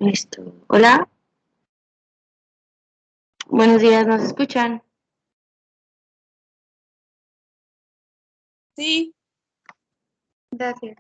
Listo. Hola, buenos días, ¿nos escuchan? Sí, Gracias.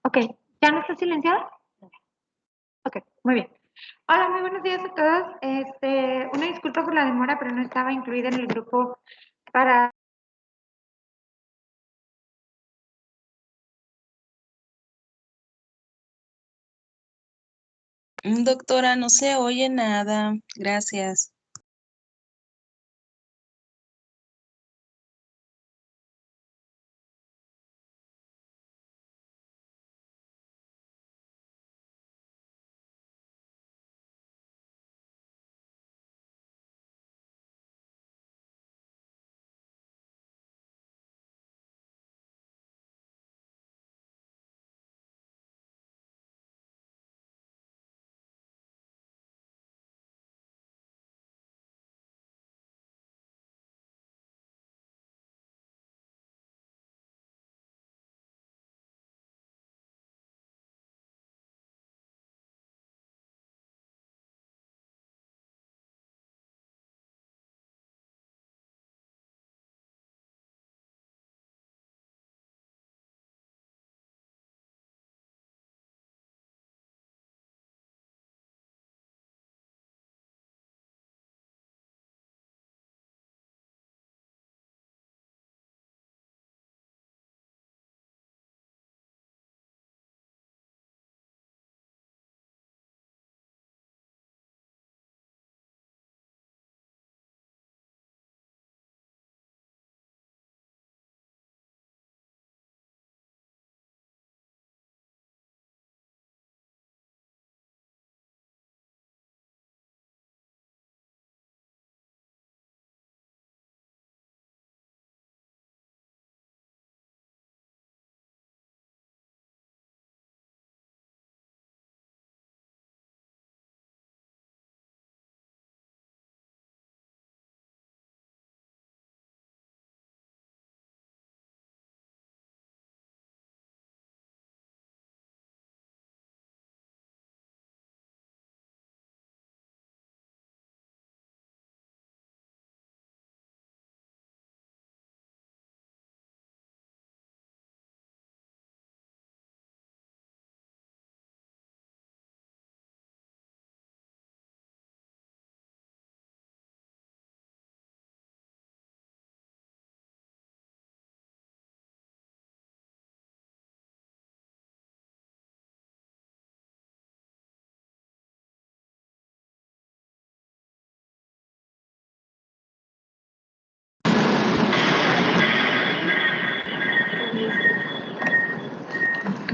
Ok, ¿ya no está silenciado? Ok, muy bien. Hola, muy buenos días a todos. Una disculpa por la demora, pero no estaba incluida en el grupo para... doctora, no se oye nada. Gracias.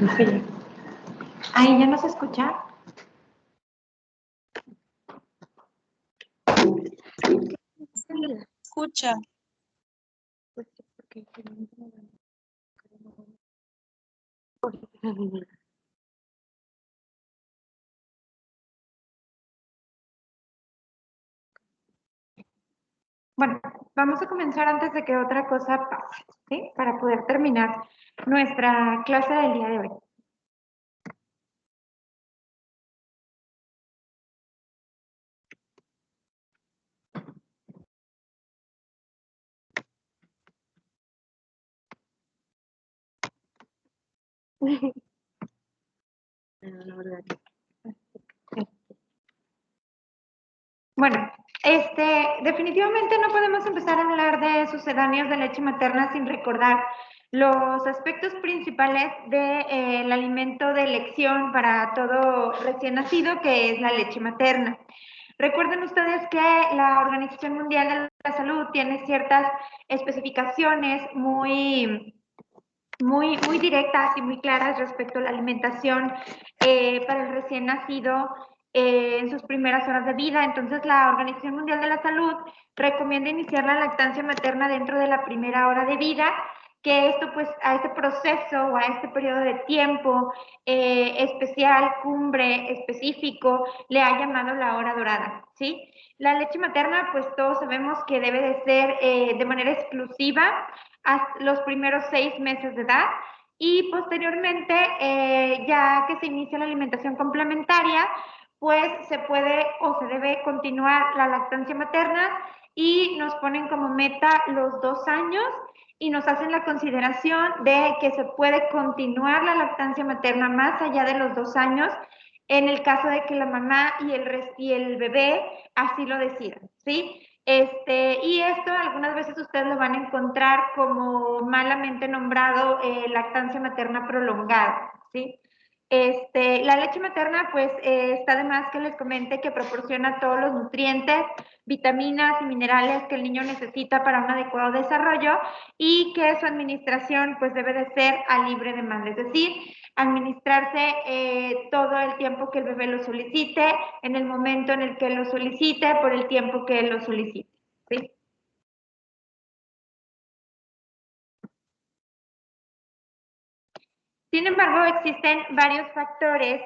Sí. Ahí ya nos escucha. Escucha. Bueno, vamos a comenzar antes de que otra cosa pase, ¿sí? Para poder terminar nuestra clase del día de hoy. Bueno, definitivamente no podemos empezar a hablar de sucedáneos de leche materna sin recordar los aspectos principales del alimento de elección para todo recién nacido, que es la leche materna. Recuerden ustedes que la Organización Mundial de la Salud tiene ciertas especificaciones muy directas y muy claras respecto a la alimentación para el recién nacido en sus primeras horas de vida. Entonces, la Organización Mundial de la Salud recomienda iniciar la lactancia materna dentro de la primera hora de vida, que esto pues a este proceso o a este periodo de tiempo especial, cumbre, específico, le ha llamado la hora dorada, ¿sí? La leche materna, pues todos sabemos que debe de ser de manera exclusiva hasta los primeros 6 meses de edad y posteriormente, ya que se inicia la alimentación complementaria, pues se puede o se debe continuar la lactancia materna y nos ponen como meta los 2 años y nos hacen la consideración de que se puede continuar la lactancia materna más allá de los 2 años en el caso de que la mamá y el bebé así lo decidan, ¿sí? Y esto algunas veces ustedes lo van a encontrar como malamente nombrado lactancia materna prolongada, ¿sí? La leche materna, pues, está de más que les comente que proporciona todos los nutrientes, vitaminas y minerales que el niño necesita para un adecuado desarrollo y que su administración, pues, debe de ser a libre demanda, es decir, administrarse todo el tiempo que el bebé lo solicite, en el momento en el que lo solicite, por el tiempo que él lo solicite, ¿sí? Sin embargo, existen varios factores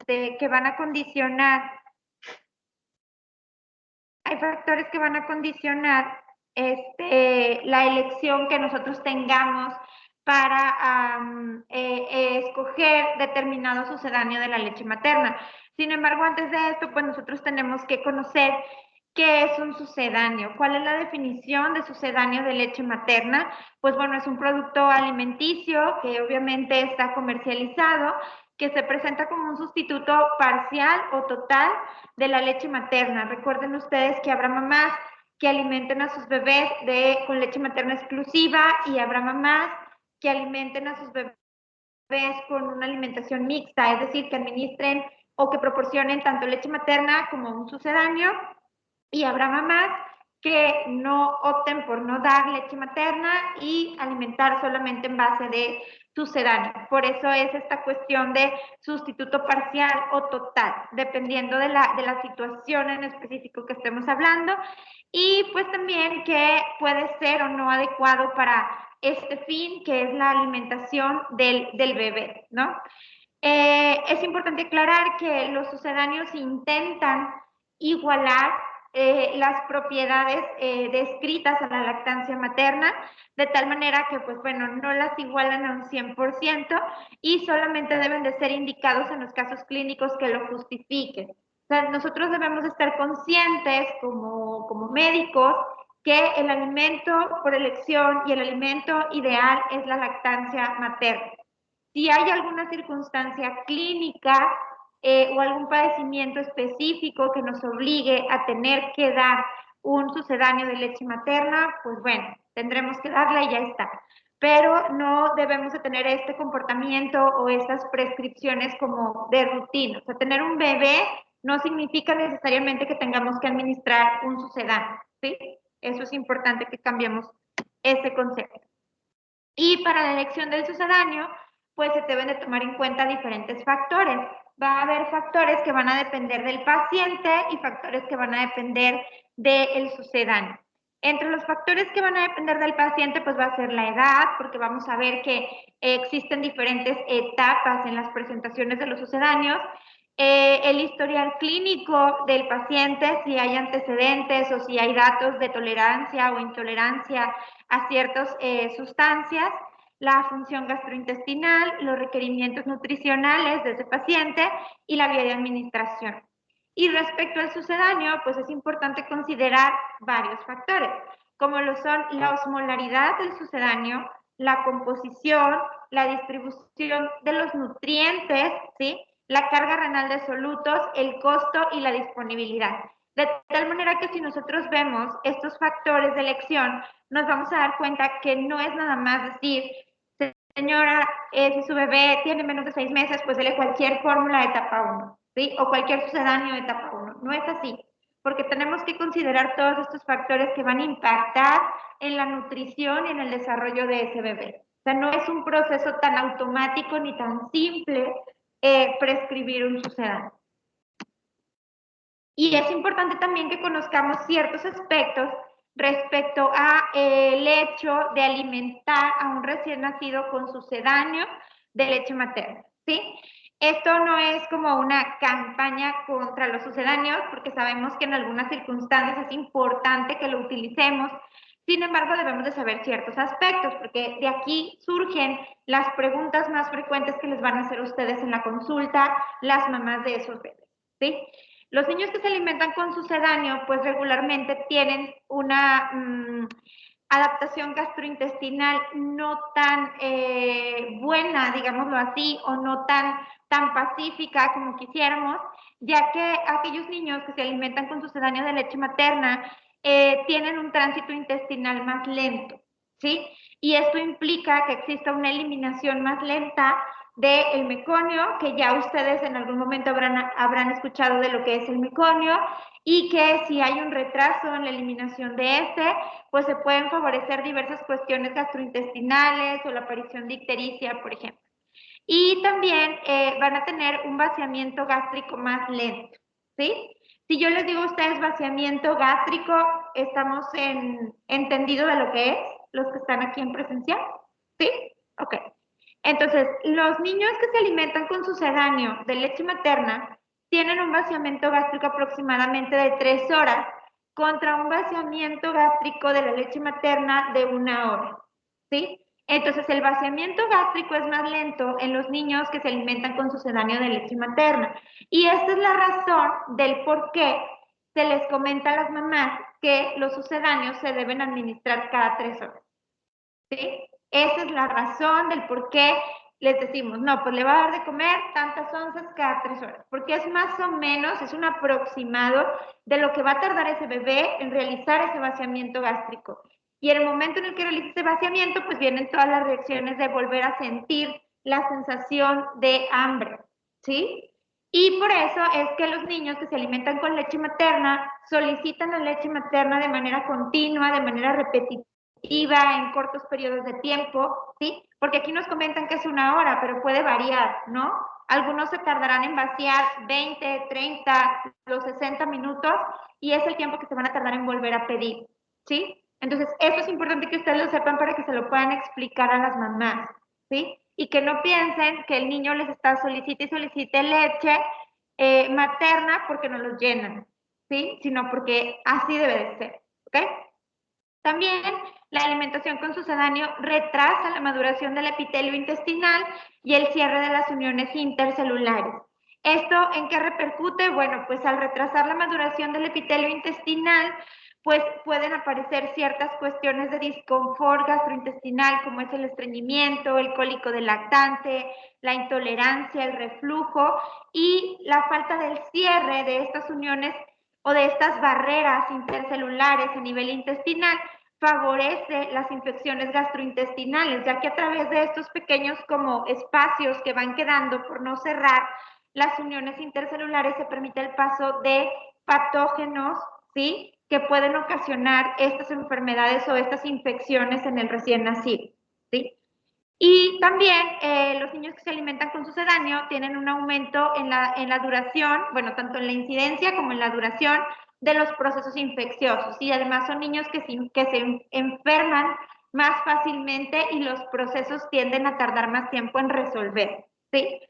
que van a condicionar, hay factores que van a condicionar la elección que nosotros tengamos para escoger determinado sucedáneo de la leche materna. Sin embargo, antes de esto, pues nosotros tenemos que conocer qué es un sucedáneo. ¿Cuál es la definición de sucedáneo de leche materna? Pues bueno, es un producto alimenticio que obviamente está comercializado, que se presenta como un sustituto parcial o total de la leche materna. Recuerden ustedes que habrá mamás que alimenten a sus bebés con leche materna exclusiva y habrá mamás que alimenten a sus bebés con una alimentación mixta, es decir, que administren o que proporcionen tanto leche materna como un sucedáneo, y habrá mamás que no opten por no dar leche materna y alimentar solamente en base de sucedáneo. Por eso es esta cuestión de sustituto parcial o total, dependiendo de la situación en específico que estemos hablando, y pues también que puede ser o no adecuado para este fin, que es la alimentación del bebé, ¿no? Es importante aclarar que los sucedáneos intentan igualar las propiedades descritas a la lactancia materna, de tal manera que, pues bueno, no las igualan a un 100% y solamente deben de ser indicados en los casos clínicos que lo justifiquen. O sea, nosotros debemos estar conscientes como médicos que el alimento por elección y el alimento ideal es la lactancia materna. Si hay alguna circunstancia clínica o algún padecimiento específico que nos obligue a tener que dar un sucedáneo de leche materna, pues bueno, tendremos que darla y ya está. Pero no debemos de tener este comportamiento o estas prescripciones como de rutina. O sea, tener un bebé no significa necesariamente que tengamos que administrar un sucedáneo, ¿sí? Eso es importante que cambiemos ese concepto. Y para la elección del sucedáneo, pues se deben de tomar en cuenta diferentes factores. Va a haber factores que van a depender del paciente y factores que van a depender del sucedáneo. Entre los factores que van a depender del paciente, pues va a ser la edad, porque vamos a ver que existen diferentes etapas en las presentaciones de los sucedáneos. El historial clínico del paciente, si hay antecedentes o si hay datos de tolerancia o intolerancia a ciertas sustancias, la función gastrointestinal, los requerimientos nutricionales de ese paciente y la vía de administración. Y respecto al sucedáneo, pues es importante considerar varios factores, como lo son la osmolaridad del sucedáneo, la composición, la distribución de los nutrientes, ¿sí? La carga renal de solutos, el costo y la disponibilidad. De tal manera que si nosotros vemos estos factores de elección, nos vamos a dar cuenta que no es nada más decir, señora, si su bebé tiene menos de 6 meses, pues dele cualquier fórmula de etapa 1, ¿sí? O cualquier sucedáneo de etapa 1. No es así, porque tenemos que considerar todos estos factores que van a impactar en la nutrición y en el desarrollo de ese bebé. O sea, no es un proceso tan automático ni tan simple prescribir un sucedáneo. Y es importante también que conozcamos ciertos aspectos respecto a el hecho de alimentar a un recién nacido con sucedáneo de leche materna, ¿sí? Esto no es como una campaña contra los sucedáneos, porque sabemos que en algunas circunstancias es importante que lo utilicemos. Sin embargo, debemos de saber ciertos aspectos, porque de aquí surgen las preguntas más frecuentes que les van a hacer ustedes en la consulta, las mamás de esos bebés, ¿sí? Los niños que se alimentan con sucedáneo, pues regularmente tienen una adaptación gastrointestinal no tan buena, digámoslo así, o no tan pacífica como quisiéramos, ya que aquellos niños que se alimentan con sucedáneo de leche materna tienen un tránsito intestinal más lento, ¿sí? Y esto implica que exista una eliminación más lenta del meconio, que ya ustedes en algún momento habrán escuchado de lo que es el meconio, y que si hay un retraso en la eliminación de este, pues se pueden favorecer diversas cuestiones gastrointestinales o la aparición de ictericia, por ejemplo. Y también van a tener un vaciamiento gástrico más lento, ¿sí? Si yo les digo a ustedes vaciamiento gástrico, ¿estamos entendido de lo que es? Los que están aquí en presencial, ¿sí? Ok. Entonces, los niños que se alimentan con sucedáneo de leche materna tienen un vaciamiento gástrico aproximadamente de 3 horas contra un vaciamiento gástrico de la leche materna de 1 hora, ¿sí? Entonces, el vaciamiento gástrico es más lento en los niños que se alimentan con sucedáneo de leche materna. Y esta es la razón del por qué se les comenta a las mamás que los sucedáneos se deben administrar cada 3 horas, ¿sí? Esa es la razón del por qué les decimos, no, pues le va a dar de comer tantas onzas cada 3 horas, porque es más o menos, es un aproximado de lo que va a tardar ese bebé en realizar ese vaciamiento gástrico. Y en el momento en el que realiza ese vaciamiento, pues vienen todas las reacciones de volver a sentir la sensación de hambre, ¿sí? Y por eso es que los niños que se alimentan con leche materna solicitan la leche materna de manera continua, de manera repetitiva, en cortos periodos de tiempo, ¿sí? Porque aquí nos comentan que es 1 hora, pero puede variar, ¿no? Algunos se tardarán en vaciar 20, 30, los 60 minutos y es el tiempo que se van a tardar en volver a pedir, ¿sí? Entonces, esto es importante que ustedes lo sepan para que se lo puedan explicar a las mamás, ¿sí? Y que no piensen que el niño les está solicite y solicite leche materna porque no los llenan, ¿sí? Sino porque así debe de ser, ¿ok? También la alimentación con sucedáneo retrasa la maduración del epitelio intestinal y el cierre de las uniones intercelulares. ¿Esto en qué repercute? Bueno, pues al retrasar la maduración del epitelio intestinal, pues pueden aparecer ciertas cuestiones de disconfort gastrointestinal, como es el estreñimiento, el cólico del lactante, la intolerancia, el reflujo y la falta del cierre de estas uniones o de estas barreras intercelulares a nivel intestinal favorece las infecciones gastrointestinales, ya que a través de estos pequeños como espacios que van quedando por no cerrar las uniones intercelulares se permite el paso de patógenos, ¿sí? Que pueden ocasionar estas enfermedades o estas infecciones en el recién nacido, ¿sí? Y también los niños que se alimentan con sucedáneo tienen un aumento en la duración, bueno, tanto en la incidencia como en la duración de los procesos infecciosos. Y además son niños que se enferman más fácilmente y los procesos tienden a tardar más tiempo en resolver, ¿sí?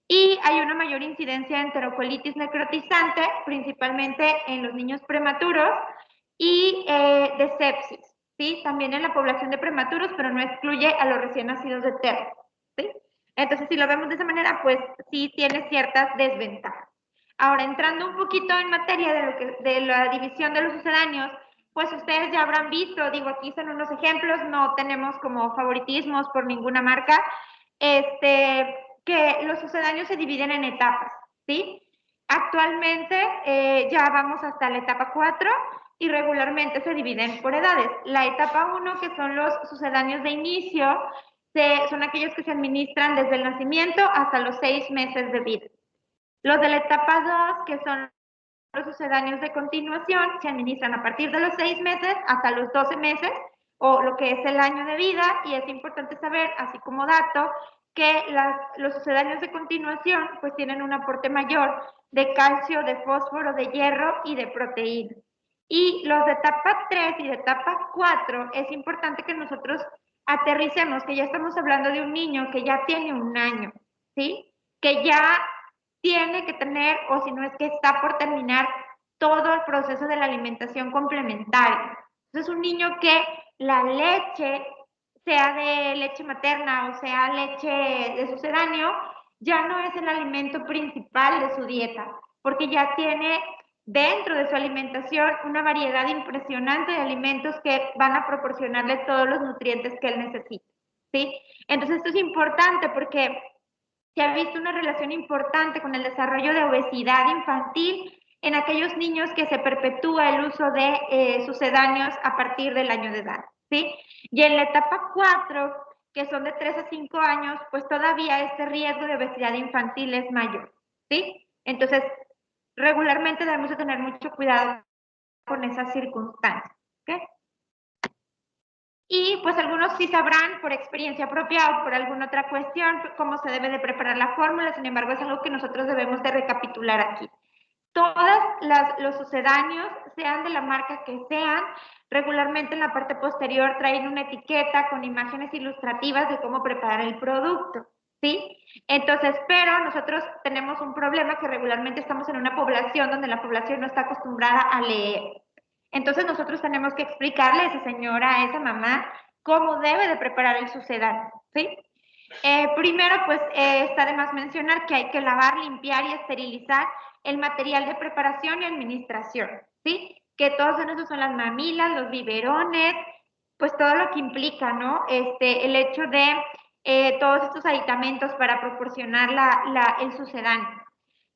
Y hay una mayor incidencia de enterocolitis necrotizante, principalmente en los niños prematuros, y de sepsis, ¿sí? También en la población de prematuros, pero no excluye a los recién nacidos de término, ¿sí? Entonces, si lo vemos de esa manera, pues sí tiene ciertas desventajas. Ahora, entrando un poquito en materia de la división de los sucedáneos, pues ustedes ya habrán visto, digo, aquí son unos ejemplos, no tenemos como favoritismos por ninguna marca, que los sucedáneos se dividen en etapas, ¿sí? Actualmente ya vamos hasta la etapa 4 y regularmente se dividen por edades. La etapa 1, que son los sucedáneos de inicio, son aquellos que se administran desde el nacimiento hasta los 6 meses de vida. Los de la etapa 2, que son los sucedáneos de continuación, se administran a partir de los 6 meses hasta los 12 meses, o lo que es el año de vida, y es importante saber, así como dato, que los sucedáneos de continuación pues tienen un aporte mayor de calcio, de fósforo, de hierro y de proteína. Y los de etapa 3 y de etapa 4 es importante que nosotros aterricemos, que ya estamos hablando de un niño que ya tiene un año, ¿sí? Que ya tiene que tener, o si no es que está por terminar, todo el proceso de la alimentación complementaria. Entonces, un niño que la leche, sea de leche materna o sea leche de sucedáneo, ya no es el alimento principal de su dieta, porque ya tiene dentro de su alimentación una variedad impresionante de alimentos que van a proporcionarle todos los nutrientes que él necesita, ¿sí? Entonces, esto es importante porque se ha visto una relación importante con el desarrollo de obesidad infantil en aquellos niños que se perpetúa el uso de sucedáneos a partir del año de edad, ¿sí? Y en la etapa 4, que son de 3 a 5 años, pues todavía este riesgo de obesidad infantil es mayor, ¿sí? Entonces, regularmente debemos de tener mucho cuidado con esas circunstancias, ¿ok? Y pues algunos sí sabrán por experiencia propia o por alguna otra cuestión cómo se debe de preparar la fórmula, sin embargo es algo que nosotros debemos de recapitular aquí. Todos los sucedáneos, sean de la marca que sean, regularmente en la parte posterior traen una etiqueta con imágenes ilustrativas de cómo preparar el producto, ¿sí? Entonces, pero nosotros tenemos un problema que regularmente estamos en una población donde la población no está acostumbrada a leer. Entonces nosotros tenemos que explicarle a esa señora, a esa mamá, cómo debe de preparar el sucedáneo, ¿sí? Primero, pues está de más mencionar que hay que lavar, limpiar y esterilizar el material de preparación y administración, ¿sí? Que todos esos son las mamilas, los biberones, pues todo lo que implica, ¿no? El hecho de todos estos aditamentos para proporcionar el sucedáneo.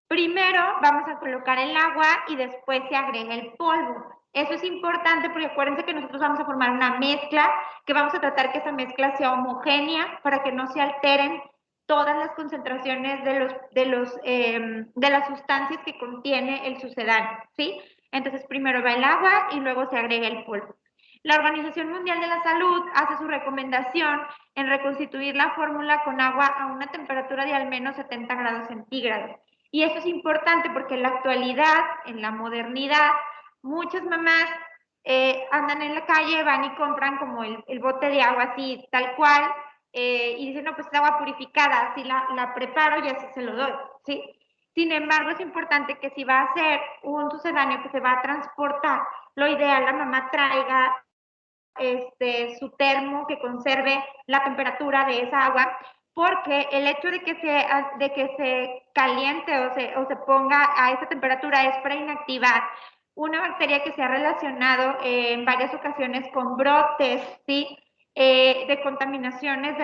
Primero vamos a colocar el agua y después se agrega el polvo. Eso es importante porque acuérdense que nosotros vamos a formar una mezcla, que vamos a tratar que esa mezcla sea homogénea para que no se alteren todas las concentraciones de las sustancias que contiene el sucedáneo, ¿sí? Entonces primero va el agua y luego se agrega el polvo. La Organización Mundial de la Salud hace su recomendación en reconstituir la fórmula con agua a una temperatura de al menos 70 grados centígrados. Y eso es importante porque en la actualidad, en la modernidad, muchas mamás andan en la calle, van y compran como el bote de agua así, tal cual, y dicen, no, pues es agua purificada, así la preparo y así se lo doy, ¿sí? Sin embargo, es importante que si va a ser un sucedáneo que se va a transportar, lo ideal la mamá traiga su termo que conserve la temperatura de esa agua, porque el hecho de que se caliente o se ponga a esa temperatura es para inactivar una bacteria que se ha relacionado en varias ocasiones con brotes, ¿sí? De contaminaciones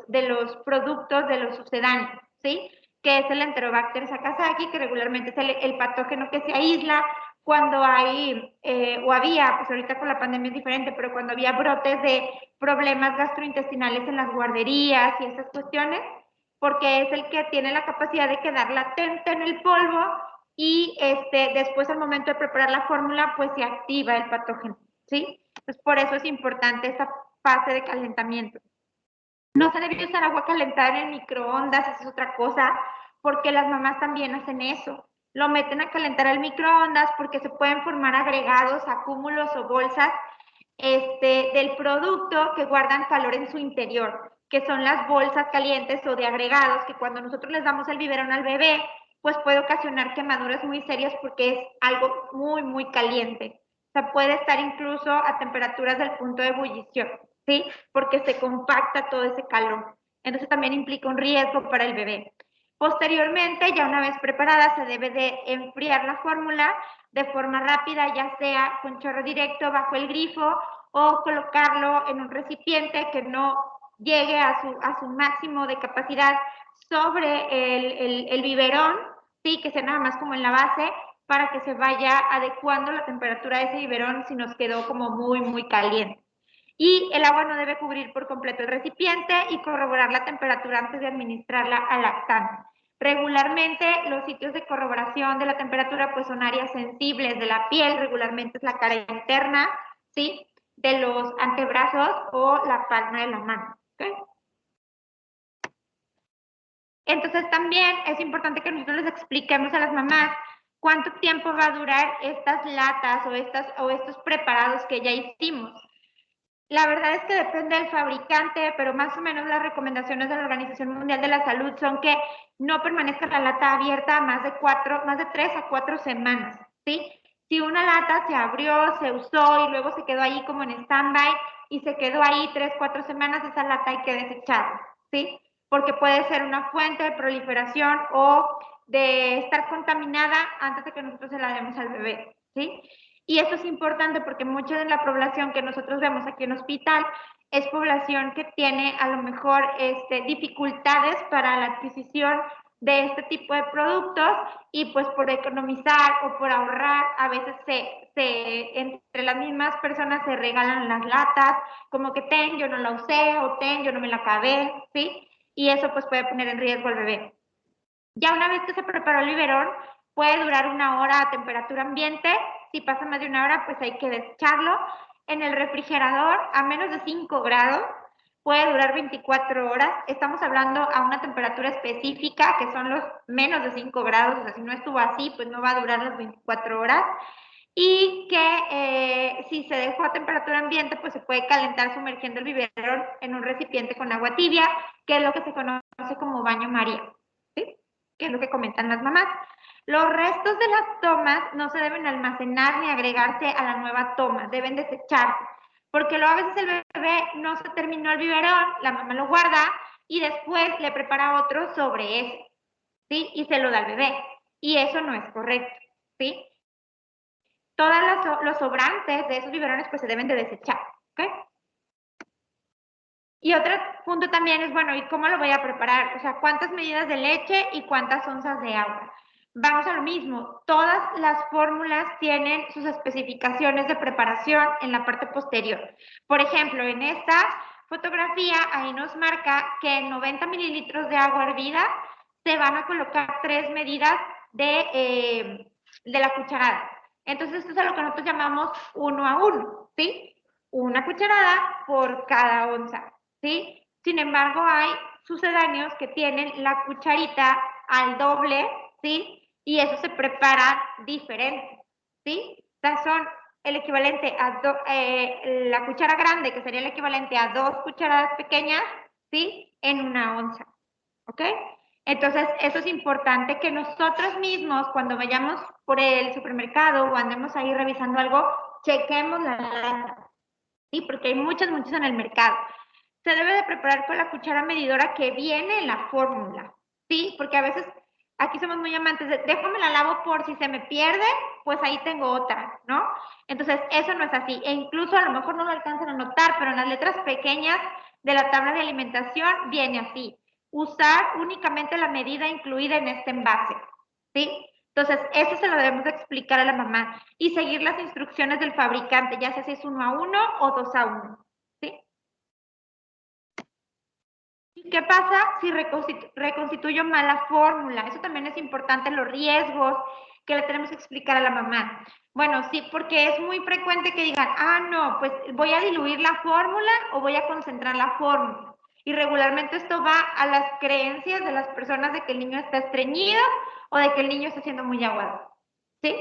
de los productos de los sucedáneos, ¿sí? Que es el Enterobacter sakazaki, que regularmente es el patógeno que se aísla cuando hay, o había, pues ahorita con la pandemia es diferente, pero cuando había brotes de problemas gastrointestinales en las guarderías y esas cuestiones, porque es el que tiene la capacidad de quedar latente en el polvo y después al momento de preparar la fórmula, pues se activa el patógeno, ¿sí? Entonces por eso es importante esta fase de calentamiento. No se debe usar agua calentada en el microondas, esa es otra cosa, porque las mamás también hacen eso. Lo meten a calentar al microondas porque se pueden formar agregados, acúmulos o bolsas del producto que guardan calor en su interior, que son las bolsas calientes o de agregados, que cuando nosotros les damos el biberón al bebé, pues puede ocasionar quemaduras muy serias porque es algo muy, muy caliente. O sea, puede estar incluso a temperaturas del punto de ebullición, ¿sí? Porque se compacta todo ese calor. Entonces también implica un riesgo para el bebé. Posteriormente, ya una vez preparada, se debe de enfriar la fórmula de forma rápida, ya sea con chorro directo bajo el grifo o colocarlo en un recipiente que no llegue a su máximo de capacidad sobre el biberón, ¿sí? Que sea nada más como en la base para que se vaya adecuando la temperatura de ese biberón si nos quedó como muy, muy caliente. Y el agua no debe cubrir por completo el recipiente y corroborar la temperatura antes de administrarla al lactante. Regularmente los sitios de corroboración de la temperatura pues son áreas sensibles de la piel, regularmente es la cara interna, ¿sí? De los antebrazos o la palma de la mano. ¿Okay? Entonces también es importante que nosotros les expliquemos a las mamás cuánto tiempo va a durar estas latas o estos preparados que ya hicimos. La verdad es que depende del fabricante, pero más o menos las recomendaciones de la Organización Mundial de la Salud son que no permanezca la lata abierta más de 3 a 4 semanas, ¿sí? Si una lata se abrió, se usó y luego se quedó ahí como en stand-by y se quedó ahí 3, 4 semanas, esa lata hay que desecharla, ¿sí? Porque puede ser una fuente de proliferación o de estar contaminada antes de que nosotros se la demos al bebé, ¿sí? Y eso es importante porque mucha de la población que nosotros vemos aquí en hospital es población que tiene a lo mejor dificultades para la adquisición de este tipo de productos y pues por economizar o por ahorrar a veces entre las mismas personas se regalan las latas como que ten, yo no la usé o ten, yo no me la acabé, ¿sí? Y eso pues puede poner en riesgo al bebé. Ya una vez que se preparó el biberón, puede durar 1 hora a temperatura ambiente. Si pasa más de 1 hora, pues hay que desecharlo. En el refrigerador, a menos de 5 grados, puede durar 24 horas. Estamos hablando a una temperatura específica, que son los menos de 5 grados. O sea, si no estuvo así, pues no va a durar las 24 horas. Y que si se dejó a temperatura ambiente, pues se puede calentar sumergiendo el biberón en un recipiente con agua tibia, que es lo que se conoce como baño María, ¿sí? Que es lo que comentan las mamás. Los restos de las tomas no se deben almacenar ni agregarse a la nueva toma, deben desecharse, porque luego a veces el bebé no se terminó el biberón, la mamá lo guarda y después le prepara otro sobre ese, ¿sí? Y se lo da al bebé. Y eso no es correcto, ¿sí? Todos los sobrantes de esos biberones pues se deben de desechar, ¿ok? Y otro punto también es, bueno, ¿y cómo lo voy a preparar? O sea, ¿cuántas medidas de leche y cuántas onzas de agua? Vamos a lo mismo, todas las fórmulas tienen sus especificaciones de preparación en la parte posterior. Por ejemplo, en esta fotografía ahí nos marca que en 90 mililitros de agua hervida se van a colocar 3 medidas de la cucharada. Entonces, esto es a lo que nosotros llamamos 1 a 1, ¿sí? Una cucharada por cada onza, ¿sí? Sin embargo, hay sucedáneos que tienen la cucharita al doble, ¿sí? Y eso se prepara diferente, ¿sí? O sea, son el equivalente a la cuchara grande, que sería el equivalente a 2 cucharadas pequeñas, ¿sí? En 1 onza, ¿ok? Entonces, eso es importante que nosotros mismos, cuando vayamos por el supermercado o andemos ahí revisando algo, chequemos la lata, ¿sí? Porque hay muchas en el mercado. Se debe de preparar con la cuchara medidora que viene en la fórmula, ¿sí? Porque a veces aquí somos muy amantes de, déjame la lavo por si se me pierde, pues ahí tengo otra, ¿no? Entonces, eso no es así. E incluso a lo mejor no lo alcanzan a notar, pero en las letras pequeñas de la tabla de alimentación viene así. Usar únicamente la medida incluida en este envase, ¿sí? Entonces, eso se lo debemos de explicar a la mamá y seguir las instrucciones del fabricante, ya sea si es 1 a 1 o 2 a 1, ¿sí? ¿Y qué pasa si reconstituyo mal la fórmula? Eso también es importante, los riesgos que le tenemos que explicar a la mamá. Bueno, sí, porque es muy frecuente que digan, ah, no, pues voy a diluir la fórmula o voy a concentrar la fórmula. Y regularmente esto va a las creencias de las personas de que el niño está estreñido o de que el niño está siendo muy aguado, ¿sí?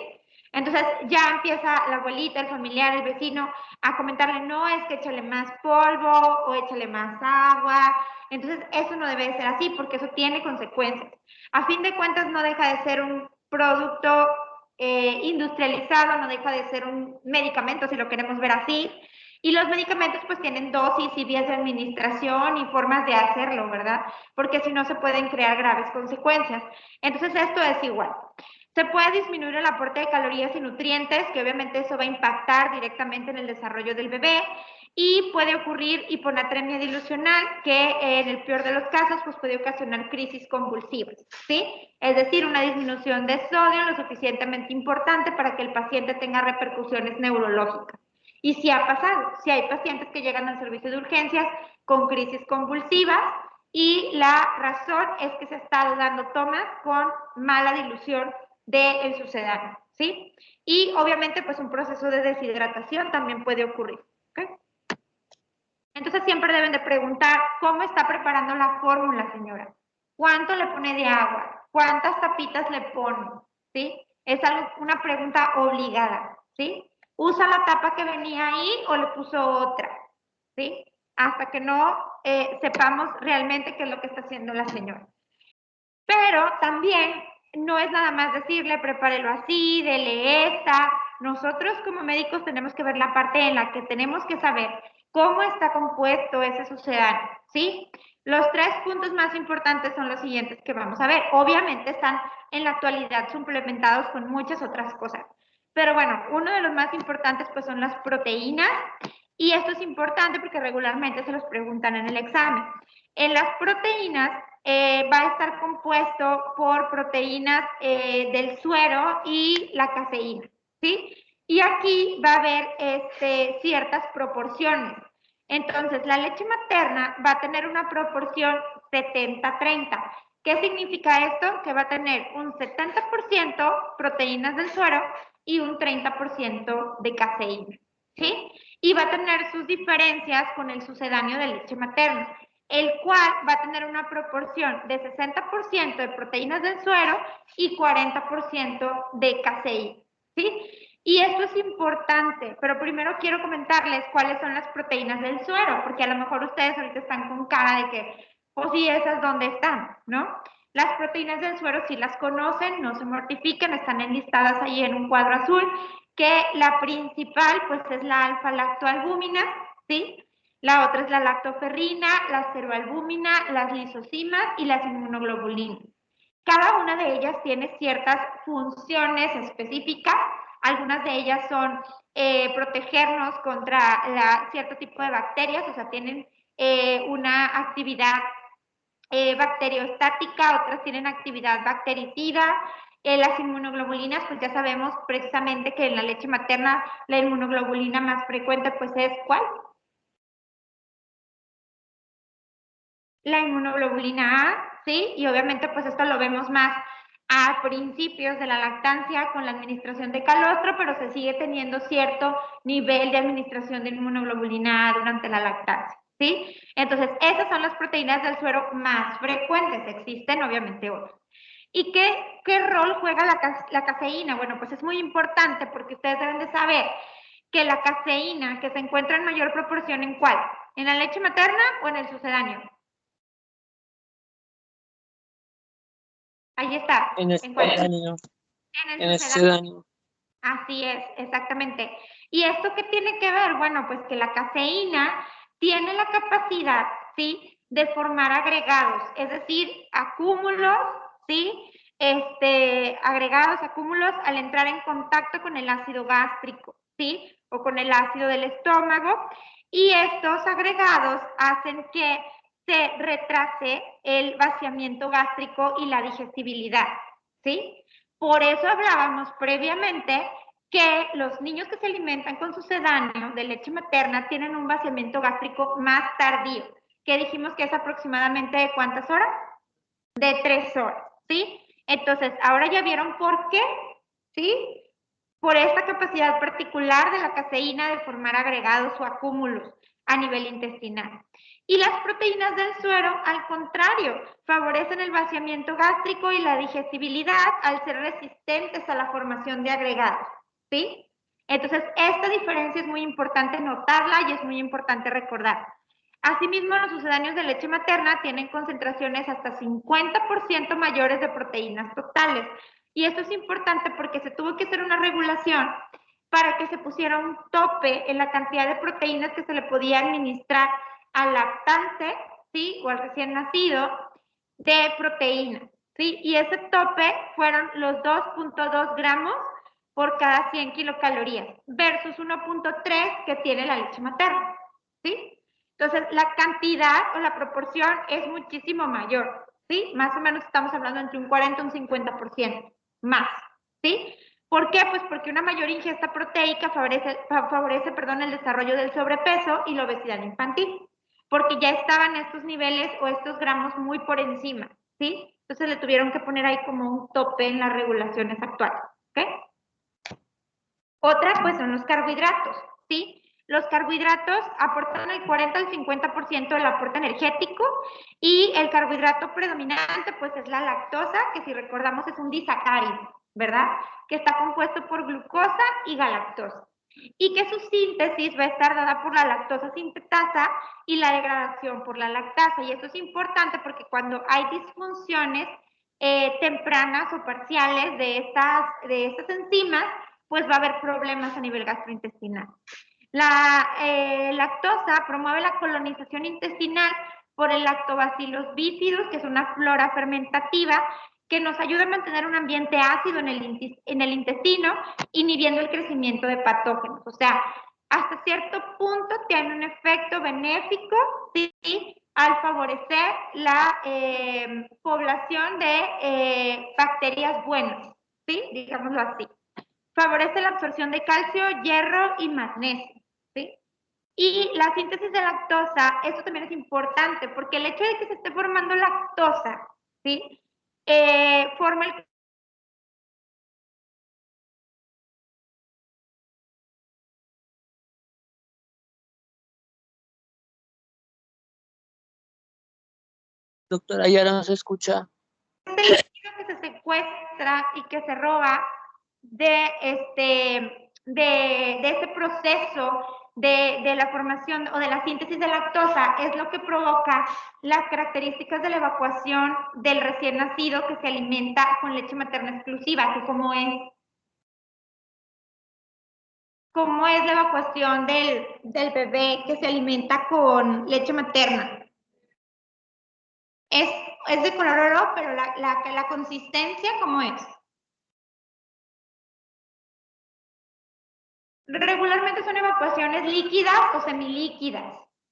Entonces ya empieza la abuelita, el familiar, el vecino a comentarle, no, es que échale más polvo o échale más agua. Entonces eso no debe ser así porque eso tiene consecuencias. A fin de cuentas no deja de ser un producto industrializado, no deja de ser un medicamento si lo queremos ver así. Y los medicamentos pues tienen dosis y vías de administración y formas de hacerlo, ¿verdad? Porque si no se pueden crear graves consecuencias. Entonces esto es igual. Se puede disminuir el aporte de calorías y nutrientes, que obviamente eso va a impactar directamente en el desarrollo del bebé, y puede ocurrir hiponatremia dilucional, que en el peor de los casos pues puede ocasionar crisis convulsivas, ¿sí? Es decir, una disminución de sodio lo suficientemente importante para que el paciente tenga repercusiones neurológicas. Y sí ha pasado, sí hay pacientes que llegan al servicio de urgencias con crisis convulsivas, y la razón es que se ha estado dando tomas con mala dilución del sucedáneo, ¿sí? Y obviamente pues un proceso de deshidratación también puede ocurrir, ¿ok? Entonces siempre deben de preguntar cómo está preparando la fórmula, señora. ¿Cuánto le pone de agua? ¿Cuántas tapitas le pone? ¿Sí? Es una pregunta obligada, ¿sí? ¿Usa la tapa que venía ahí o le puso otra? ¿Sí? Hasta que no sepamos realmente qué es lo que está haciendo la señora. Pero también no es nada más decirle, prepárelo así, dele esta. Nosotros como médicos tenemos que ver la parte en la que tenemos que saber cómo está compuesto ese sucedáneo, ¿sí? Los 3 puntos más importantes son los siguientes que vamos a ver. Obviamente están en la actualidad suplementados con muchas otras cosas. Pero bueno, uno de los más importantes pues son las proteínas, y esto es importante porque regularmente se los preguntan en el examen. En las proteínas va a estar compuesto por proteínas del suero y la caseína, ¿sí? Y aquí va a haber ciertas proporciones. Entonces, la leche materna va a tener una proporción 70-30. ¿Qué significa esto? Que va a tener un 70% proteínas del suero y un 30% de caseína, ¿sí? Y va a tener sus diferencias con el sucedáneo de leche materna, el cual va a tener una proporción de 60% de proteínas del suero y 40% de caseína, ¿sí? Y esto es importante, pero primero quiero comentarles cuáles son las proteínas del suero, porque a lo mejor ustedes ahorita están con cara de que, pues sí, esas dónde están, ¿no? Las proteínas del suero sí las conocen, no se mortifiquen, están enlistadas ahí en un cuadro azul, que la principal pues es la alfa-lactoalbúmina, ¿sí? La otra es la lactoferrina, la esteroalbúmina, las lisosimas y las inmunoglobulinas. Cada una de ellas tiene ciertas funciones específicas. Algunas de ellas son protegernos contra cierto tipo de bacterias, o sea, tienen una actividad bacteriostática, otras tienen actividad bactericida. Las inmunoglobulinas, pues ya sabemos precisamente que en la leche materna la inmunoglobulina más frecuente pues es ¿cuál? La inmunoglobulina A, ¿sí? Y obviamente pues esto lo vemos más a principios de la lactancia con la administración de calostro, pero se sigue teniendo cierto nivel de administración de inmunoglobulina A durante la lactancia, ¿sí? Entonces, esas son las proteínas del suero más frecuentes, existen obviamente otras. ¿Y qué rol juega la caseína? Bueno, pues es muy importante porque ustedes deben de saber que la caseína que se encuentra en mayor proporción ¿en cuál? ¿En la leche materna o en el sucedáneo? Ahí está. En el ¿En cuál? sucedáneo. En En el el sucedáneo. sucedáneo. Así es, exactamente. ¿Y esto qué tiene que ver? Bueno, pues que la caseína tiene la capacidad, ¿sí? De formar agregados, es decir, acúmulos, ¿sí? Agregados, acúmulos al entrar en contacto con el ácido gástrico, ¿sí? O con el ácido del estómago. Y estos agregados hacen que se retrase el vaciamiento gástrico y la digestibilidad, ¿sí? Por eso hablábamos previamente que los niños que se alimentan con sucedáneo de leche materna tienen un vaciamiento gástrico más tardío, que dijimos que es aproximadamente de ¿cuántas horas? De 3 horas, ¿sí? Entonces, ahora ya vieron por qué, ¿sí? Por esta capacidad particular de la caseína de formar agregados o acúmulos a nivel intestinal. Y las proteínas del suero, al contrario, favorecen el vaciamiento gástrico y la digestibilidad al ser resistentes a la formación de agregados, ¿sí? Entonces, esta diferencia es muy importante notarla y es muy importante recordar. Asimismo, los sucedáneos de leche materna tienen concentraciones hasta 50% mayores de proteínas totales. Y esto es importante porque se tuvo que hacer una regulación para que se pusiera un tope en la cantidad de proteínas que se le podía administrar al lactante, ¿sí? O al recién nacido de proteínas, ¿sí? Y ese tope fueron los 2.2 gramos por cada 100 kilocalorías versus 1.3 que tiene la leche materna, ¿sí? Entonces, la cantidad o la proporción es muchísimo mayor, ¿sí? Más o menos estamos hablando entre un 40 y un 50% más, ¿sí? ¿Por qué? Pues porque una mayor ingesta proteica favorece el desarrollo del sobrepeso y la obesidad infantil, porque ya estaban estos niveles o estos gramos muy por encima, ¿sí? Entonces le tuvieron que poner ahí como un tope en las regulaciones actuales, ¿ok? Otra, pues, son los carbohidratos, ¿sí? Los carbohidratos aportan el 40 al 50% del aporte energético y el carbohidrato predominante, pues, es la lactosa, que si recordamos es un disacárido, ¿verdad? Que está compuesto por glucosa y galactosa. Y que su síntesis va a estar dada por la lactosa sintetasa y la degradación por la lactasa. Y esto es importante porque cuando hay disfunciones tempranas o parciales de estas enzimas, pues va a haber problemas a nivel gastrointestinal. La lactosa promueve la colonización intestinal por el lactobacillus bifidus, que es una flora fermentativa que nos ayuda a mantener un ambiente ácido en el intestino, inhibiendo el crecimiento de patógenos. O sea, hasta cierto punto tiene un efecto benéfico, ¿sí? Al favorecer la población de bacterias buenas, ¿sí? Digámoslo así. Favorece la absorción de calcio, hierro y magnesio, ¿sí? Y la síntesis de lactosa, esto también es importante, porque el hecho de que se esté formando lactosa, ¿sí? Forma el... Doctora, ya no se escucha. Este líquido que se secuestra y que se roba de este proceso de la formación o de la síntesis de lactosa es lo que provoca las características de la evacuación del recién nacido que se alimenta con leche materna exclusiva, que como es la evacuación del bebé que se alimenta con leche materna. Es de color oro, pero la consistencia, ¿cómo es? Regularmente son evacuaciones líquidas o semilíquidas,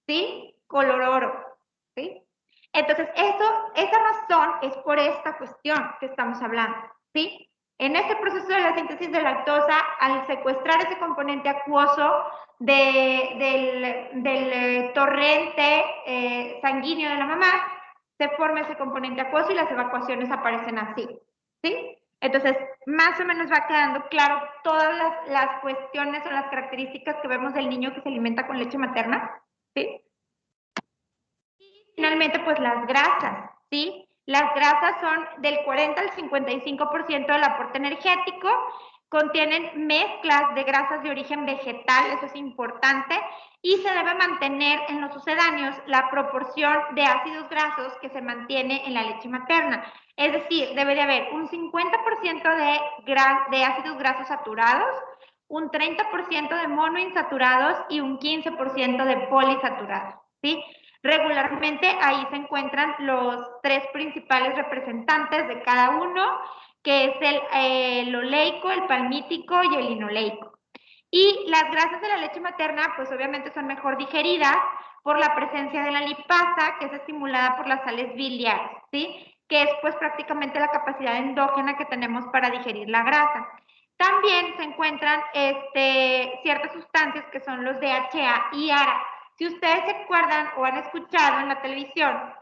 ¿sí? Color oro, ¿sí? Entonces, esa razón es por esta cuestión que estamos hablando, ¿sí? En este proceso de la síntesis de lactosa, al secuestrar ese componente acuoso del torrente sanguíneo de la mamá, se forma ese componente acuoso y las evacuaciones aparecen así, ¿sí? Entonces, más o menos va quedando claro todas las cuestiones o las características que vemos del niño que se alimenta con leche materna, ¿sí? Y finalmente, pues las grasas, ¿sí? Las grasas son del 40 al 55% del aporte energético, contienen mezclas de grasas de origen vegetal, eso es importante, y se debe mantener en los sucedáneos la proporción de ácidos grasos que se mantiene en la leche materna. Es decir, debe de haber un 50% de ácidos grasos saturados, un 30% de monoinsaturados y un 15% de polisaturados, ¿sí? Regularmente ahí se encuentran los tres principales representantes de cada uno, que es el oleico, el palmítico y el linoleico. Y las grasas de la leche materna, pues obviamente son mejor digeridas por la presencia de la lipasa, que es estimulada por las sales biliares, ¿sí? Que es pues prácticamente la capacidad endógena que tenemos para digerir la grasa. También se encuentran ciertas sustancias que son los DHA y ARA. Si ustedes se acuerdan o han escuchado en la televisión,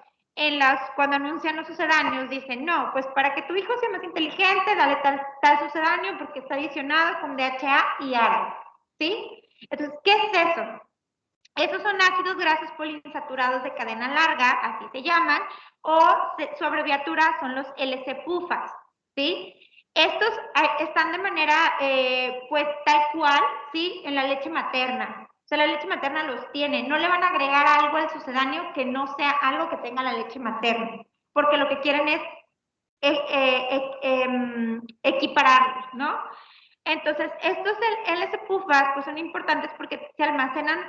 cuando anuncian los sucedáneos, dicen, no, pues para que tu hijo sea más inteligente, dale tal sucedáneo porque está adicionado con DHA y ARA, ¿sí? Entonces, ¿qué es eso? Esos son ácidos grasos poliinsaturados de cadena larga, así se llaman, o su abreviatura son los LC-PUFAs, ¿sí? Estos están de manera, pues, tal cual, ¿sí? En la leche materna. O sea, la leche materna los tiene. No le van a agregar algo al sucedáneo que no sea algo que tenga la leche materna, porque lo que quieren es equipararlos, ¿no? Entonces, estos LC-PUFAs pues son importantes porque se almacenan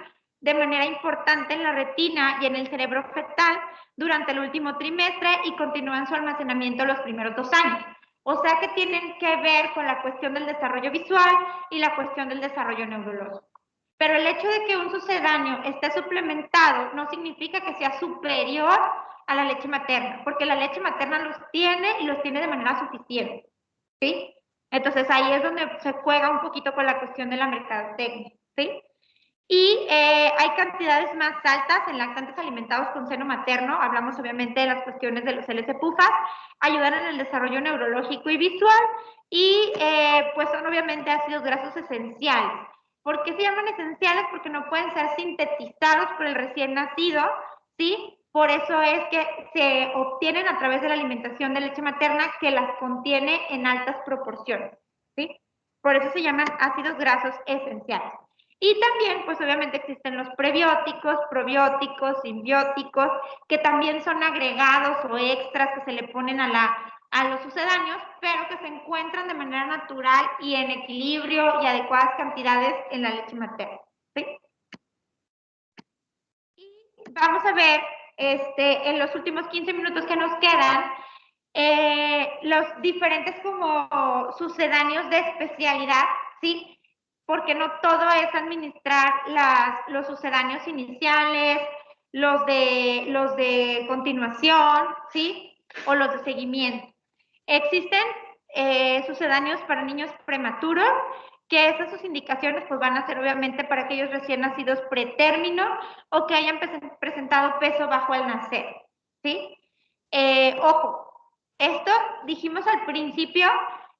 de manera importante en la retina y en el cerebro fetal durante el último trimestre y continúan su almacenamiento los primeros 2 años. O sea que tienen que ver con la cuestión del desarrollo visual y la cuestión del desarrollo neurológico. Pero el hecho de que un sucedáneo esté suplementado no significa que sea superior a la leche materna, porque la leche materna los tiene y los tiene de manera suficiente, ¿sí? Entonces ahí es donde se juega un poquito con la cuestión de la mercadotecnia, ¿sí? Y hay cantidades más altas en lactantes alimentados con seno materno, hablamos obviamente de las cuestiones de los LC-PUFAs, ayudan en el desarrollo neurológico y visual, y pues son obviamente ácidos grasos esenciales. ¿Por qué se llaman esenciales? Porque no pueden ser sintetizados por el recién nacido, ¿sí? Por eso es que se obtienen a través de la alimentación de leche materna que las contiene en altas proporciones, ¿sí? Por eso se llaman ácidos grasos esenciales. Y también, pues obviamente existen los prebióticos, probióticos, simbióticos, que también son agregados o extras que se le ponen a los sucedáneos, pero que se encuentran de manera natural y en equilibrio y adecuadas cantidades en la leche materna, ¿sí? Y vamos a ver, en los últimos 15 minutos que nos quedan, los diferentes como sucedáneos de especialidad, ¿sí? Porque no todo es administrar los sucedáneos iniciales, los de continuación, ¿sí? O los de seguimiento. Existen sucedáneos para niños prematuros, que esas sus indicaciones pues van a ser obviamente para aquellos recién nacidos pretérmino o que hayan presentado peso bajo al nacer, ¿sí? Ojo, esto dijimos al principio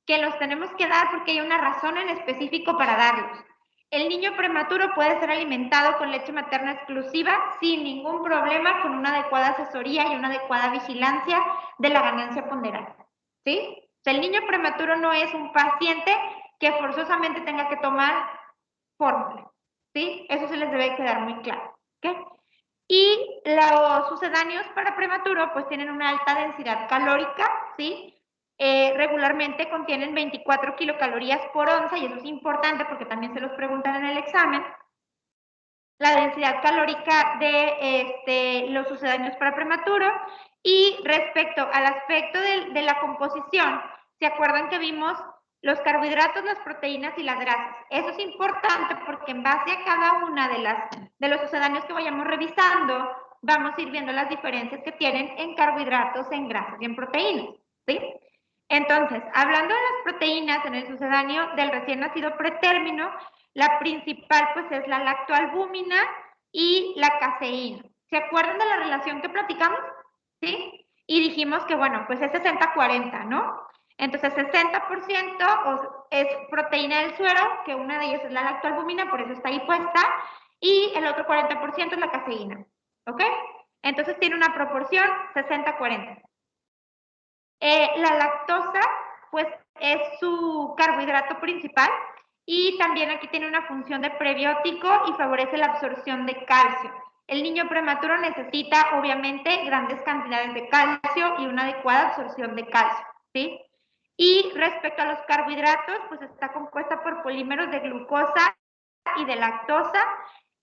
que los tenemos que dar porque hay una razón en específico para darlos. El niño prematuro puede ser alimentado con leche materna exclusiva sin ningún problema, con una adecuada asesoría y una adecuada vigilancia de la ganancia ponderal, ¿sí? O sea, el niño prematuro no es un paciente que forzosamente tenga que tomar fórmula, ¿sí? Eso se les debe quedar muy claro, ¿ok? Y los sucedáneos para prematuro pues tienen una alta densidad calórica, ¿sí? Regularmente contienen 24 kilocalorías por onza y eso es importante porque también se los preguntan en el examen. La densidad calórica de los sucedáneos para prematuro. Y respecto al aspecto de la composición, ¿se acuerdan que vimos los carbohidratos, las proteínas y las grasas? Eso es importante porque en base a cada una de los sucedáneos que vayamos revisando, vamos a ir viendo las diferencias que tienen en carbohidratos, en grasas y en proteínas, ¿sí? Entonces, hablando de las proteínas en el sucedáneo del recién nacido pretérmino, la principal pues es la lactoalbúmina y la caseína. ¿Se acuerdan de la relación que platicamos? ¿Sí? Y dijimos que, bueno, pues es 60-40, ¿no? Entonces, 60% es proteína del suero, que una de ellas es la lactoalbúmina, por eso está ahí puesta, y el otro 40% es la caseína, ¿ok? Entonces, tiene una proporción 60-40. La lactosa, pues, es su carbohidrato principal y también aquí tiene una función de prebiótico y favorece la absorción de calcio. El niño prematuro necesita, obviamente, grandes cantidades de calcio y una adecuada absorción de calcio, ¿sí? Y respecto a los carbohidratos, pues está compuesta por polímeros de glucosa y de lactosa,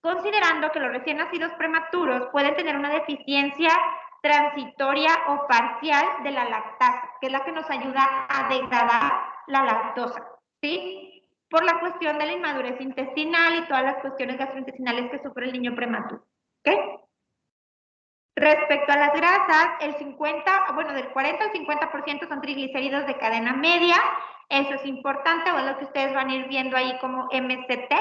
considerando que los recién nacidos prematuros pueden tener una deficiencia transitoria o parcial de la lactasa, que es la que nos ayuda a degradar la lactosa, ¿sí? Por la cuestión de la inmadurez intestinal y todas las cuestiones gastrointestinales que sufre el niño prematuro, ¿ok? Respecto a las grasas, del 40 al 50% son triglicéridos de cadena media, eso es importante, o es lo que ustedes van a ir viendo ahí como MCT,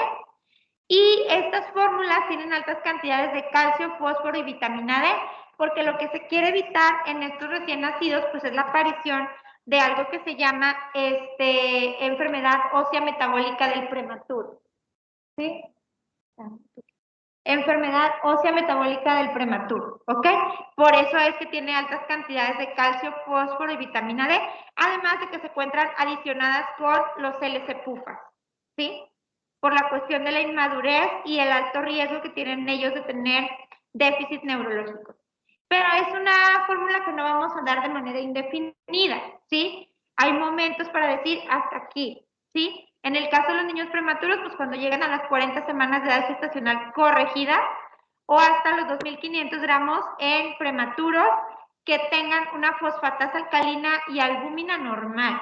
y estas fórmulas tienen altas cantidades de calcio, fósforo y vitamina D, porque lo que se quiere evitar en estos recién nacidos pues es la aparición de algo que se llama enfermedad ósea metabólica del prematuro, ¿sí? enfermedad ósea metabólica del prematuro, ¿ok? Por eso es que tiene altas cantidades de calcio, fósforo y vitamina D, además de que se encuentran adicionadas con los LC-PUFAs, ¿sí? Por la cuestión de la inmadurez y el alto riesgo que tienen ellos de tener déficit neurológico. Pero es una fórmula que no vamos a dar de manera indefinida, ¿sí? Hay momentos para decir hasta aquí, ¿sí? En el caso de los niños prematuros, pues cuando llegan a las 40 semanas de edad gestacional corregida o hasta los 2.500 gramos en prematuros que tengan una fosfatasa alcalina y albúmina normal.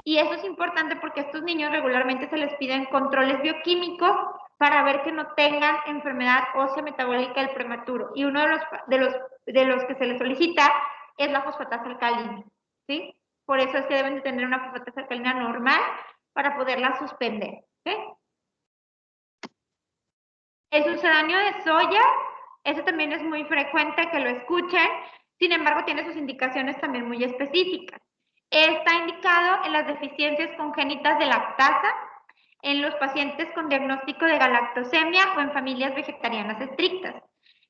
Y eso es importante porque a estos niños regularmente se les piden controles bioquímicos para ver que no tengan enfermedad ósea metabólica del prematuro. Y uno de los que se les solicita es la fosfatasa alcalina, ¿sí? Por eso es que deben de tener una fosfatasa alcalina normal para poderla suspender, ¿sí? El sucedáneo de soya, eso también es muy frecuente que lo escuchen, sin embargo tiene sus indicaciones también muy específicas. Está indicado en las deficiencias congénitas de lactasa, en los pacientes con diagnóstico de galactosemia o en familias vegetarianas estrictas.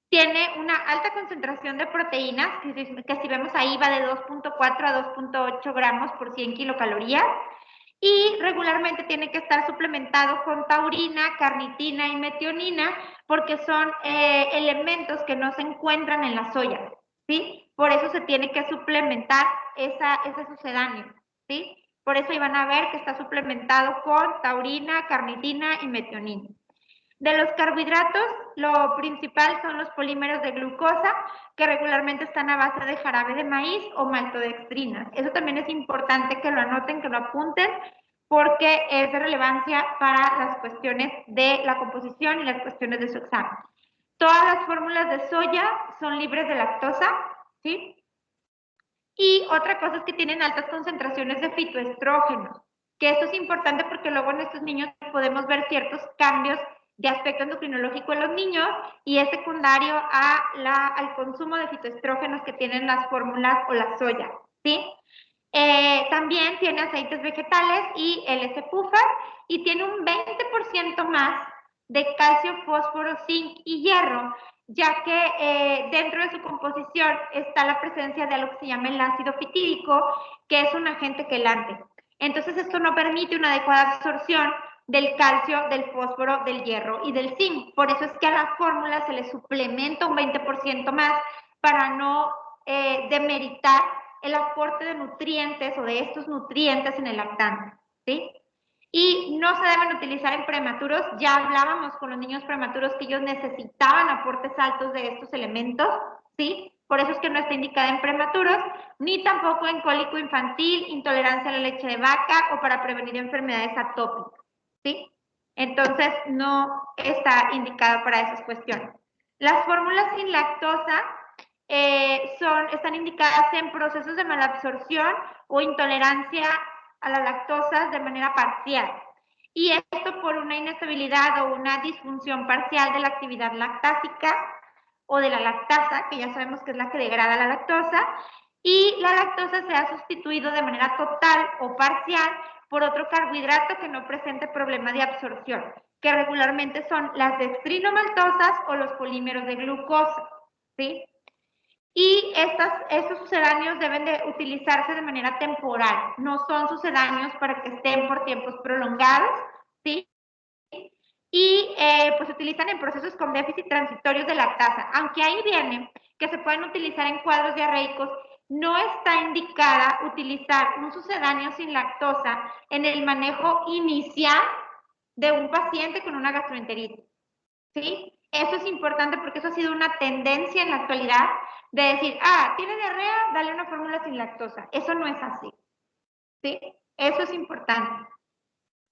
Tiene una alta concentración de proteínas, que si vemos ahí va de 2.4 a 2.8 gramos por 100 kilocalorías, y regularmente tiene que estar suplementado con taurina, carnitina y metionina, porque son elementos que no se encuentran en la soya, ¿sí? Por eso se tiene que suplementar ese sucedáneo, ¿sí? Por eso ahí van a ver que está suplementado con taurina, carnitina y metionina. De los carbohidratos, lo principal son los polímeros de glucosa, que regularmente están a base de jarabe de maíz o maltodextrina. Eso también es importante que lo anoten, que lo apunten, porque es de relevancia para las cuestiones de la composición y las cuestiones de su examen. Todas las fórmulas de soya son libres de lactosa, ¿sí? Y otra cosa es que tienen altas concentraciones de fitoestrógenos, que esto es importante porque luego en estos niños podemos ver ciertos cambios de aspecto endocrinológico en los niños y es secundario al consumo de fitoestrógenos que tienen las fórmulas o la soya, ¿sí? También tiene aceites vegetales y LC-PUFA y tiene un 20% más de calcio, fósforo, zinc y hierro, ya que dentro de su composición está la presencia de algo que se llama el ácido fitídico, que es un agente quelante. Entonces esto no permite una adecuada absorción del calcio, del fósforo, del hierro y del zinc. Por eso es que a la fórmula se le suplementa un 20% más para no demeritar el aporte de nutrientes o de estos nutrientes en el lactante, ¿sí? Y no se deben utilizar en prematuros. Ya hablábamos con los niños prematuros que ellos necesitaban aportes altos de estos elementos, ¿sí? Por eso es que no está indicada en prematuros, ni tampoco en cólico infantil, intolerancia a la leche de vaca o para prevenir enfermedades atópicas, ¿sí? Entonces, no está indicada para esas cuestiones. Las fórmulas sin lactosa están indicadas en procesos de malabsorción o intolerancia a la lactosa de manera parcial. Y esto por una inestabilidad o una disfunción parcial de la actividad lactásica o de la lactasa, que ya sabemos que es la que degrada la lactosa, y la lactosa se ha sustituido de manera total o parcial por otro carbohidrato que no presente problema de absorción, que regularmente son las dextrinomaltosas o los polímeros de glucosa, ¿sí? Y estos sucedáneos deben de utilizarse de manera temporal, no son sucedáneos para que estén por tiempos prolongados, ¿sí? Y pues se utilizan en procesos con déficit transitorios de lactasa, aunque ahí viene que se pueden utilizar en cuadros diarreicos, no está indicada utilizar un sucedáneo sin lactosa en el manejo inicial de un paciente con una gastroenteritis, ¿sí? Eso es importante porque eso ha sido una tendencia en la actualidad de decir, tiene diarrea, dale una fórmula sin lactosa. Eso no es así, ¿sí? Eso es importante.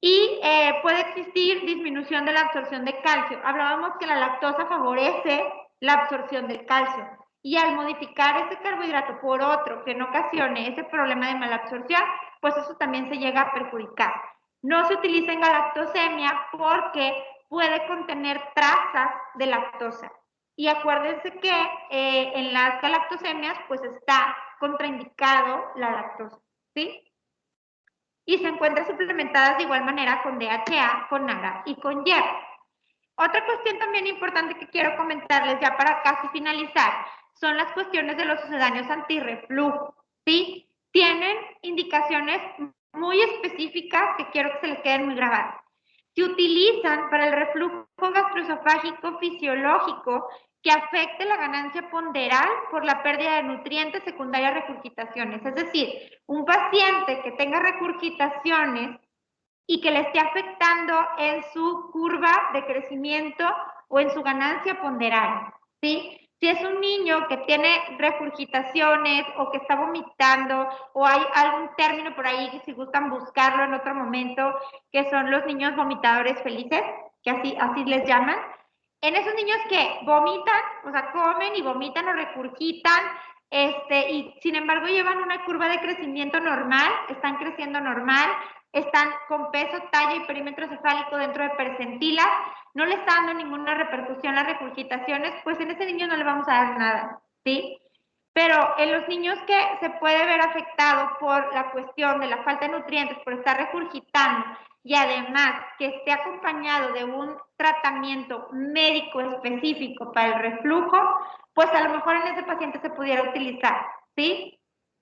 Y puede existir disminución de la absorción de calcio. Hablábamos que la lactosa favorece la absorción del calcio. Y al modificar este carbohidrato por otro que no ocasione ese problema de malabsorción, pues eso también se llega a perjudicar. No se utiliza en galactosemia porque puede contener trazas de lactosa. Y acuérdense que en las galactosemias pues está contraindicado la lactosa, ¿sí? Y se encuentran suplementadas de igual manera con DHA, con NADA y con hierro. Otra cuestión también importante que quiero comentarles ya para casi finalizar son las cuestiones de los sucedáneos antirreflujo, ¿sí? Tienen indicaciones muy específicas que quiero que se les queden muy grabadas. Se utilizan para el reflujo gastroesofágico fisiológico que afecte la ganancia ponderal por la pérdida de nutrientes secundaria a regurgitaciones. Es decir, un paciente que tenga regurgitaciones y que le esté afectando en su curva de crecimiento o en su ganancia ponderal, ¿sí? Si es un niño que tiene regurgitaciones o que está vomitando o hay algún término por ahí que si gustan buscarlo en otro momento, que son los niños vomitadores felices, que así les llaman, en esos niños que vomitan, o sea, comen y vomitan o regurgitan, y sin embargo llevan una curva de crecimiento normal, están creciendo normal, están con peso, talla y perímetro cefálico dentro de percentilas, no le está dando ninguna repercusión las regurgitaciones, pues en ese niño no le vamos a dar nada, ¿sí? Pero en los niños que se puede ver afectado por la cuestión de la falta de nutrientes, por estar regurgitando, y además que esté acompañado de un tratamiento médico específico para el reflujo, pues a lo mejor en ese paciente se pudiera utilizar, ¿sí?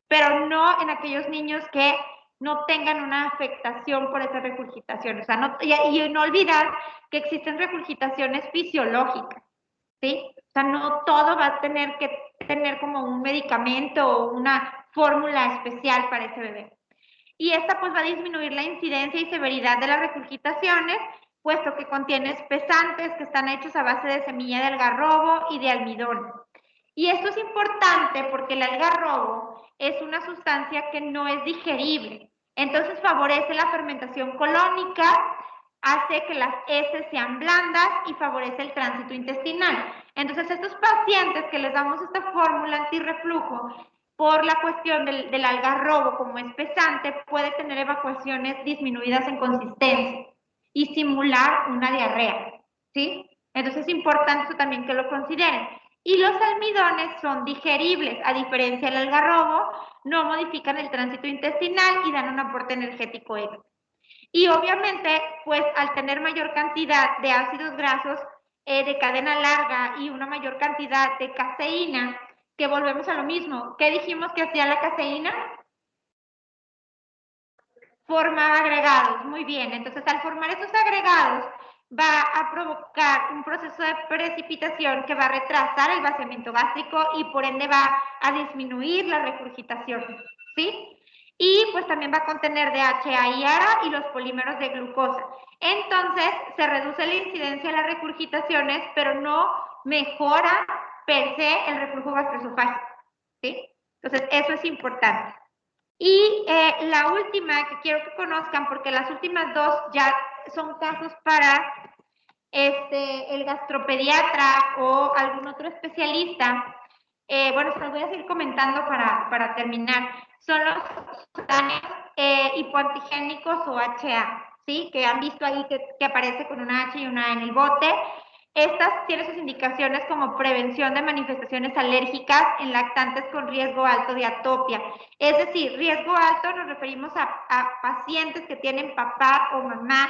Pero no en aquellos niños que no tengan una afectación por esa regurgitación. O sea, y no olvidar que existen regurgitaciones fisiológicas, ¿sí? O sea, no todo va a tener que tener como un medicamento o una fórmula especial para ese bebé. Y esta pues va a disminuir la incidencia y severidad de las regurgitaciones, puesto que contiene espesantes que están hechos a base de semilla de algarrobo y de almidón. Y esto es importante porque el algarrobo es una sustancia que no es digerible, entonces favorece la fermentación colónica, hace que las heces sean blandas y favorece el tránsito intestinal. Entonces estos pacientes que les damos esta fórmula antirreflujo, por la cuestión del algarrobo como espesante, puede tener evacuaciones disminuidas en consistencia y simular una diarrea, ¿sí? Entonces es importante eso también que lo consideren. Y los almidones son digeribles, a diferencia del algarrobo, no modifican el tránsito intestinal y dan un aporte energético extra. Y obviamente, pues al tener mayor cantidad de ácidos grasos de cadena larga y una mayor cantidad de caseína, que volvemos a lo mismo. ¿Qué dijimos que hacía la caseína? Formaba agregados, muy bien. Entonces, al formar esos agregados, va a provocar un proceso de precipitación que va a retrasar el vaciamiento gástrico y por ende va a disminuir la regurgitación, ¿sí? Y pues también va a contener DHA y ARA y los polímeros de glucosa. Entonces, se reduce la incidencia de las regurgitaciones, pero no mejora per se el reflujo gastroesofágico, ¿sí? Entonces, eso es importante. Y la última que quiero que conozcan, porque las últimas dos ya son casos para el gastropediatra o algún otro especialista. Bueno, se los voy a seguir comentando para terminar. Son los sucedáneos hipoantigénicos o HA, ¿sí? Que han visto ahí que aparece con una H y una A en el bote. Estas tienen sus indicaciones como prevención de manifestaciones alérgicas en lactantes con riesgo alto de atopia. Es decir, riesgo alto nos referimos a pacientes que tienen papá o mamá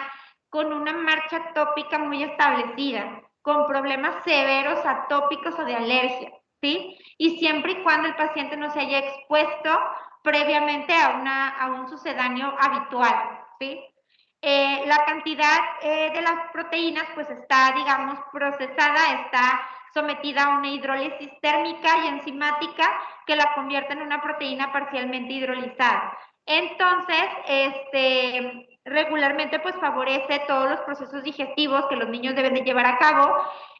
con una marcha atópica muy establecida, con problemas severos atópicos o de alergia, ¿sí? Y siempre y cuando el paciente no se haya expuesto previamente a un sucedáneo habitual, ¿sí? La cantidad de las proteínas pues está, digamos, procesada, está sometida a una hidrólisis térmica y enzimática que la convierte en una proteína parcialmente hidrolizada. Entonces, regularmente pues favorece todos los procesos digestivos que los niños deben de llevar a cabo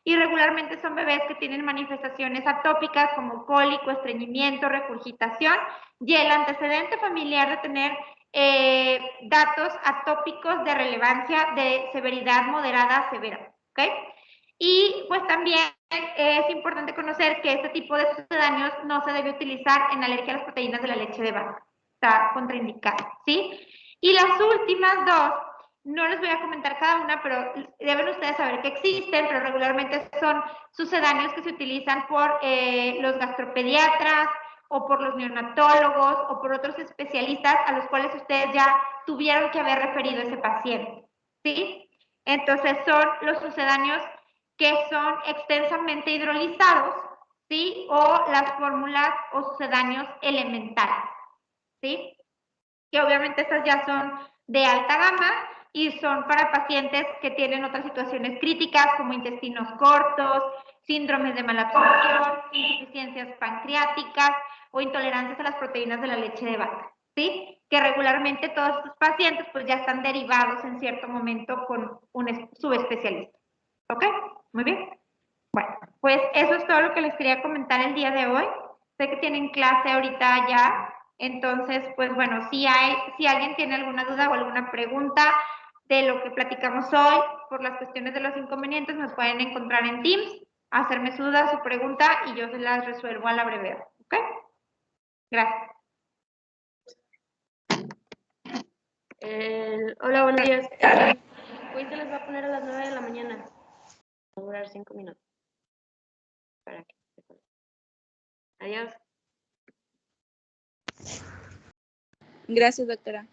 y regularmente son bebés que tienen manifestaciones atópicas como cólico, estreñimiento, regurgitación y el antecedente familiar de tener datos atópicos de relevancia de severidad moderada a severa, ¿ok? Y pues también es importante conocer que este tipo de sucedáneos no se debe utilizar en alergia a las proteínas de la leche de vaca, está contraindicado, ¿sí? Y las últimas dos, no les voy a comentar cada una, pero deben ustedes saber que existen, pero regularmente son sucedáneos que se utilizan por los gastropediatras, o por los neonatólogos o por otros especialistas a los cuales ustedes ya tuvieron que haber referido a ese paciente, ¿sí? Entonces son los sucedáneos que son extensamente hidrolizados, ¿sí? O las fórmulas o sucedáneos elementales, ¿sí? Que obviamente estas ya son de alta gama y son para pacientes que tienen otras situaciones críticas como intestinos cortos, síndromes de mala absorción, insuficiencias pancreáticas o intolerancias a las proteínas de la leche de vaca, ¿sí? Que regularmente todos estos pacientes pues ya están derivados en cierto momento con un subespecialista. ¿Ok? Muy bien. Bueno, pues eso es todo lo que les quería comentar el día de hoy. Sé que tienen clase ahorita ya, entonces, pues bueno, si alguien tiene alguna duda o alguna pregunta de lo que platicamos hoy, por las cuestiones de los inconvenientes, nos pueden encontrar en Teams, hacerme su duda, su pregunta y yo se las resuelvo a la brevedad. ¿Ok? Gracias. Hola, buenos días. Hoy se les va a poner a las 9 de la mañana. Va a durar 5 minutos. Para que se conecten. Adiós. Gracias, doctora.